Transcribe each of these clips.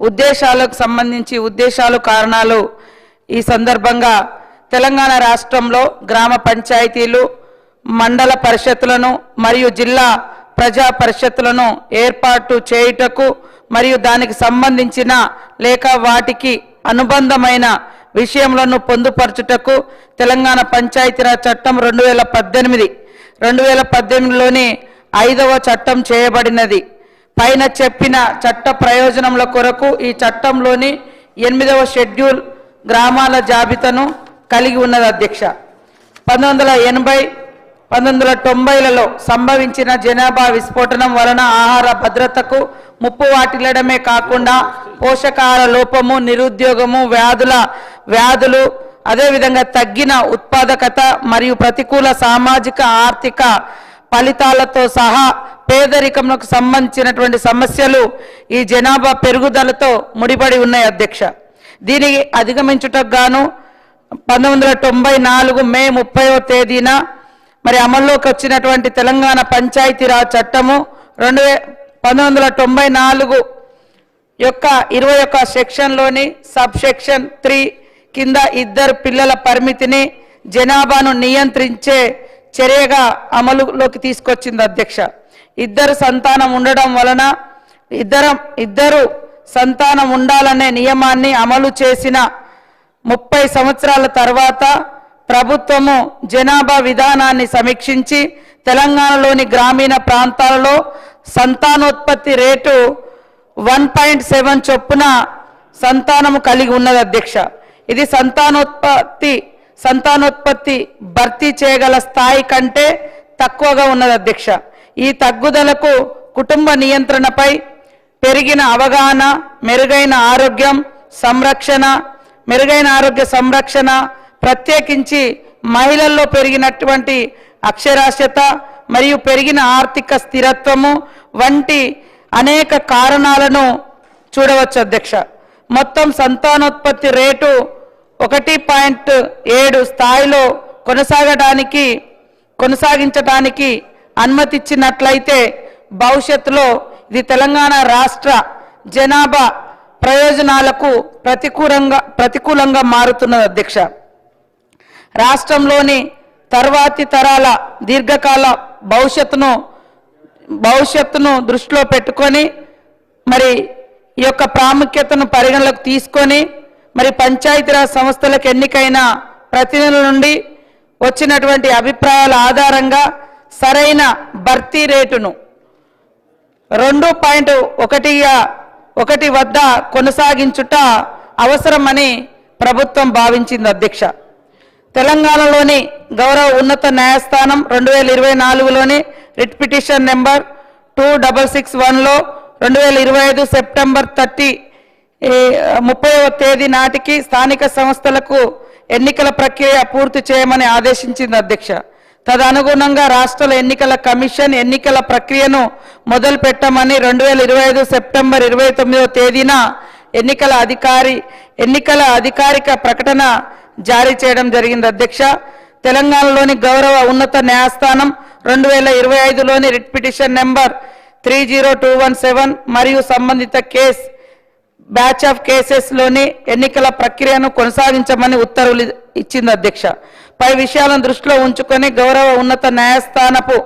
ఉద్దేశాలకు సంబంధించి ఉద్దేశాలు కారణాలు ఈ సందర్భంగా తెలంగాణ రాష్ట్రంలో గ్రామ పంచాయతీలు మండల పరిషత్తులను మరియు జిల్లా ప్రజా పరిషత్తులను ఏర్పాటు చేయుటకు మరియు దానికి సంబంధించిన లేక వాటికి అనుబంధమైన విషయములను పొందుపరచుటకు తెలంగాణ పంచాయతీరాజ్ చట్టం 2018లోని 5వ చట్టం చేయబడినది. పైన చెప్పిన చట్ట ప్రయోజనముల కొరకు ఈ చట్టంలోని 8వ షెడ్యూల్ గ్రామాల జాబితాను కలిగి ఉన్నది అధ్యక్ష. 1990లలో సంభవించిన జనాభా విస్ఫోటనం వలన ఆహార భద్రతకు ముప్పు వాటిల్లడమే కాకుండా పోషకాహార లోపము, నిరుద్యోగము, వ్యాధులు అదేవిధంగా తగ్గిన ఉత్పాదకత మరియు ప్రతికూల సామాజిక ఆర్థిక ఫలితాలతో సహా పేదరికంకు సంబంధించినటువంటి సమస్యలు ఈ జనాభా పెరుగుదలతో ముడిపడి ఉన్నాయి అధ్యక్ష. దీనికి అధిగమించుటకు గాను 1994 మే 30వ తేదీన మరి అమల్లోకి వచ్చినటువంటి తెలంగాణ పంచాయతీరాజ్ చట్టము 1994 యొక్క 21 సెక్షన్లోని సబ్ సెక్షన్ 3 కింద 2 పిల్లల పరిమితిని జనాభాను నియంత్రించే చర్యగా అమలులోకి తీసుకొచ్చింది అధ్యక్ష. 2 సంతానం ఉండడం వలన ఇద్దరు సంతానం ఉండాలనే నియమాన్ని అమలు చేసిన 30 సంవత్సరాల తర్వాత ప్రభుత్వము జనాభా విధానాన్ని సమీక్షించి తెలంగాణలోని గ్రామీణ ప్రాంతాలలో సంతానోత్పత్తి రేటు 1.7 చొప్పున సంతానము కలిగి ఉన్నది అధ్యక్ష. ఇది సంతానోత్పత్తి భర్తీ చేయగల స్థాయి కంటే తక్కువగా ఉన్నది అధ్యక్ష. ఈ తగ్గుదలకు కుటుంబ నియంత్రణపై పెరిగిన అవగాహన, మెరుగైన ఆరోగ్య సంరక్షణ ప్రత్యేకించి మహిళల్లో పెరిగినటువంటి అక్షరాస్యత మరియు పెరిగిన ఆర్థిక స్థిరత్వము వంటి అనేక కారణాలను చూడవచ్చు అధ్యక్ష. మొత్తం సంతానోత్పత్తి రేటు 1.7 స్థాయిలో కొనసాగించడానికి అనుమతిచ్చినట్లయితే భవిష్యత్తులో ఇది తెలంగాణ రాష్ట్ర జనాభా ప్రయోజనాలకు ప్రతికూలంగా మారుతున్నది అధ్యక్ష. రాష్ట్రంలోని తర్వాతి తరాల దీర్ఘకాల భవిష్యత్తును దృష్టిలో పెట్టుకొని మరి ఈ యొక్క ప్రాముఖ్యతను పరిగణలోకి తీసుకొని మరి పంచాయతీరాజ్ సంస్థలకు ఎన్నికైన ప్రతినిధుల నుండి వచ్చినటువంటి అభిప్రాయాల ఆధారంగా సరైన భర్తీ రేటును 2.1 వద్ద కొనసాగించుట అవసరమని ప్రభుత్వం భావించింది అధ్యక్ష. తెలంగాణలోని గౌరవ ఉన్నత న్యాయస్థానం 2024లోని రిట్ పిటిషన్ నెంబర్ 2661లో 2025 సెప్టెంబర్ 30వ తేదీ నాటికి స్థానిక సంస్థలకు ఎన్నికల ప్రక్రియ పూర్తి చేయమని ఆదేశించింది అధ్యక్ష. తదనుగుణంగా రాష్ట్ర ఎన్నికల కమిషన్ ఎన్నికల ప్రక్రియను మొదలు పెట్టమని 2025 సెప్టెంబర్ 29వ తేదీన ఎన్నికల అధికారిక ప్రకటన జారీ చేయడం జరిగింది అధ్యక్ష. తెలంగాణలోని గౌరవ ఉన్నత న్యాయస్థానం 2025లోని రిట్ పిటిషన్ నెంబర్ 30217 మరియు సంబంధిత బ్యాచ్ ఆఫ్ కేసెస్లోని ఎన్నికల ప్రక్రియను కొనసాగించమని ఉత్తర్వులు ఇచ్చింది అధ్యక్ష. పై విషయాలను దృష్టిలో ఉంచుకొని గౌరవ ఉన్నత న్యాయస్థానపు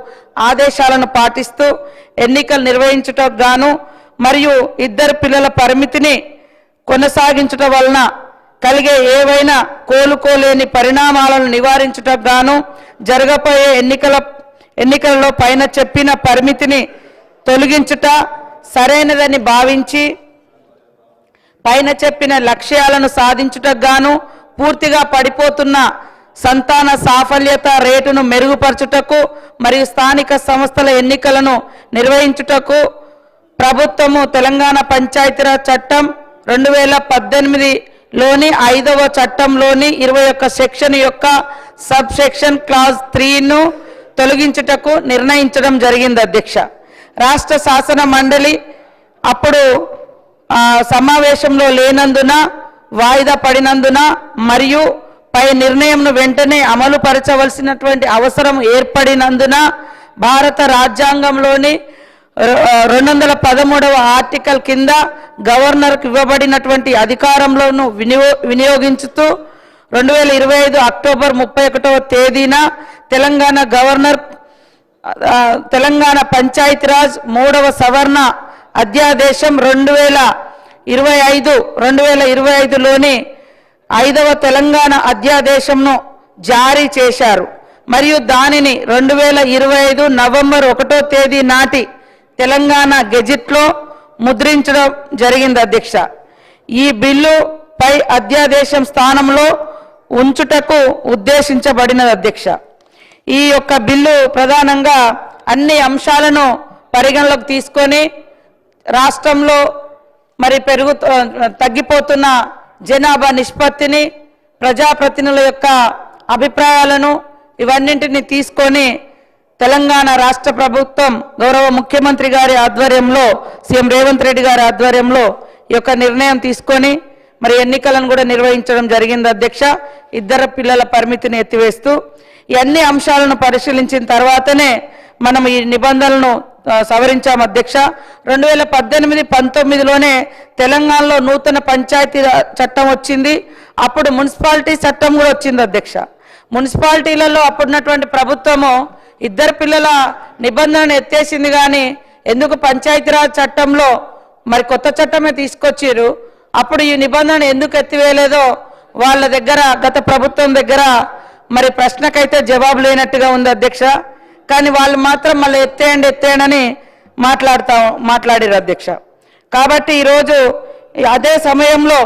ఆదేశాలను పాటిస్తూ ఎన్నికలు నిర్వహించుటకు గాను మరియు 2 పిల్లల పరిమితిని కొనసాగించడం వలన కలిగే ఏవైనా కోలుకోలేని పరిణామాలను నివారించుటకు గాను జరగబోయే ఎన్నికలలో పైన చెప్పిన పరిమితిని తొలగించుట సరైనదని భావించి పైన చెప్పిన లక్ష్యాలను సాధించుటకు గాను పూర్తిగా పడిపోతున్న సంతాన సాఫల్యత రేటును మెరుగుపరచుటకు మరియు స్థానిక సంస్థల ఎన్నికలను నిర్వహించుటకు ప్రభుత్వము తెలంగాణ పంచాయతీరాజ్ చట్టం 2018లోని 5వ చట్టంలోని 21 సెక్షన్ యొక్క సబ్ సెక్షన్ క్లాజ్ 3ను తొలగించుటకు నిర్ణయించడం జరిగింది అధ్యక్ష. రాష్ట్ర శాసన మండలి అప్పుడు సమావేశంలో లేనందున వాయిదా పడినందున మరియు పై నిర్ణయంను వెంటనే అమలు పరచవలసినటువంటి అవసరం ఏర్పడినందున భారత రాజ్యాంగంలోని 213వ ఆర్టికల్ కింద గవర్నర్కు ఇవ్వబడినటువంటి అధికారంలోను వినియోగించుతూ 2025 అక్టోబర్ 31వ తేదీన తెలంగాణ గవర్నర్ తెలంగాణ పంచాయతీరాజ్ 3వ సవరణ అధ్యాదేశం 2025లోని 5వ తెలంగాణ అధ్యాదేశంను జారీ చేశారు మరియు దానిని 2025 నవంబర్ 1వ తేదీ నాటి తెలంగాణ గెజిట్లో ముద్రించడం జరిగింది అధ్యక్ష. ఈ బిల్లు పై అధ్యాదేశం స్థానంలో ఉంచుటకు ఉద్దేశించబడినది అధ్యక్ష. ఈ యొక్క బిల్లు ప్రధానంగా అన్ని అంశాలను పరిగణలోకి తీసుకొని రాష్ట్రంలో మరి తగ్గిపోతున్న జనాభా నిష్పత్తిని, ప్రజాప్రతినిధుల యొక్క అభిప్రాయాలను ఇవన్నింటినీ తీసుకొని తెలంగాణ రాష్ట్ర ప్రభుత్వం గౌరవ ముఖ్యమంత్రి గారి ఆధ్వర్యంలో, సీఎం రేవంత్ రెడ్డి గారి ఆధ్వర్యంలో ఈ యొక్క నిర్ణయం తీసుకొని మరి ఎన్నికలను కూడా నిర్వహించడం జరిగింది అధ్యక్ష. 2 పిల్లల పరిమితిని ఎత్తివేస్తూ ఈ అన్ని అంశాలను పరిశీలించిన తర్వాతనే మనం ఈ నిబంధనలను సవరించాం అధ్యక్ష. 2018-19లోనే తెలంగాణలో నూతన పంచాయతీ చట్టం వచ్చింది. అప్పుడు మున్సిపాలిటీ చట్టం కూడా వచ్చింది అధ్యక్ష. మున్సిపాలిటీలలో అప్పుడున్నటువంటి ప్రభుత్వము 2 పిల్లల నిబంధనను ఎత్తేసింది, కానీ ఎందుకు పంచాయతీరాజ్ చట్టంలో మరి కొత్త చట్టమే తీసుకొచ్చారు. అప్పుడు ఈ నిబంధన ఎందుకు ఎత్తివేయలేదో వాళ్ళ దగ్గర, గత ప్రభుత్వం దగ్గర మరి ప్రశ్నకైతే జవాబు లేనట్టుగా ఉంది అధ్యక్ష. కానీ వాళ్ళు మాత్రం మళ్ళీ ఎత్తేయండి మాట్లాడారు అధ్యక్ష. కాబట్టి ఈరోజు అదే సమయంలో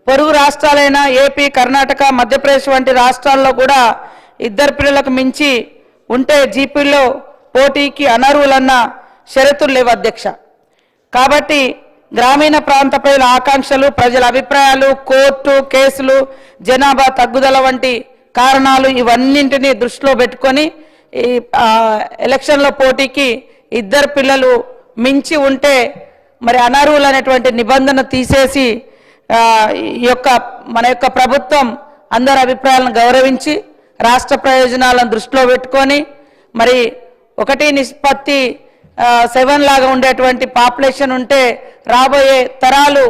పొరుగు రాష్ట్రాలైన ఏపీ, కర్ణాటక, మధ్యప్రదేశ్ వంటి రాష్ట్రాల్లో కూడా 2 పిల్లలకు మించి ఉంటే జీపీలో పోటీకి అనర్హులన్న షరతులు లేవు అధ్యక్ష. కాబట్టి గ్రామీణ ప్రాంత ప్రజల ఆకాంక్షలు, ప్రజల అభిప్రాయాలు, కోర్టు కేసులు, జనాభా తగ్గుదల వంటి కారణాలు ఇవన్నింటినీ దృష్టిలో పెట్టుకొని ఈ ఎలక్షన్లో పోటీకి 2 పిల్లలు మించి ఉంటే మరి అనర్హులు అనేటువంటి నిబంధన తీసేసి మన యొక్క ప్రభుత్వం అందరి అభిప్రాయాలను గౌరవించి రాష్ట్ర ప్రయోజనాలను దృష్టిలో పెట్టుకొని మరి 1:7 లాగా ఉండేటువంటి పాపులేషన్ ఉంటే రాబోయే తరాలు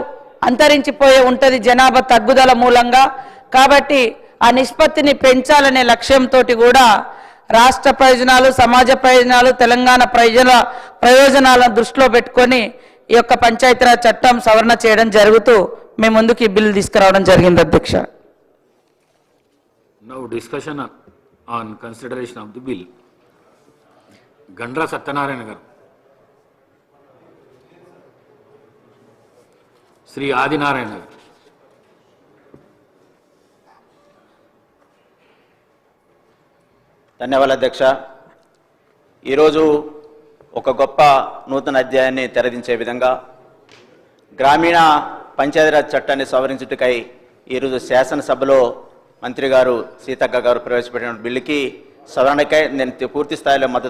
అంతరించిపోయే ఉంటుంది జనాభా తగ్గుదల మూలంగా. కాబట్టి ఆ నిష్పత్తిని పెంచాలనే లక్ష్యంతో కూడా రాష్ట్ర ప్రయోజనాలు, సమాజ ప్రయోజనాలు, తెలంగాణ ప్రయోజనాలను దృష్టిలో పెట్టుకొని ఈ యొక్క పంచాయతీరాజ్ చట్టం సవరణ చేయడం జరుగుతూ మేము ముందుకు ఈ బిల్లు తీసుకురావడం జరిగింది అధ్యక్ష. Now discussion on consideration of the bill. Gandra Satyanarayana garu, Sri Adinarayana garu. ధన్యవాదాలు అధ్యక్ష. ఈరోజు ఒక గొప్ప నూతన అధ్యాయాన్ని తెరదించే విధంగా గ్రామీణ పంచాయతీరాజ్ చట్టాన్ని సవరించుటకై ఈరోజు శాసనసభలో మంత్రి గారు సీతక్క గారు ప్రవేశపెట్టిన బిల్లుకి సవరణకై నేను పూర్తి స్థాయిలో మద్దతు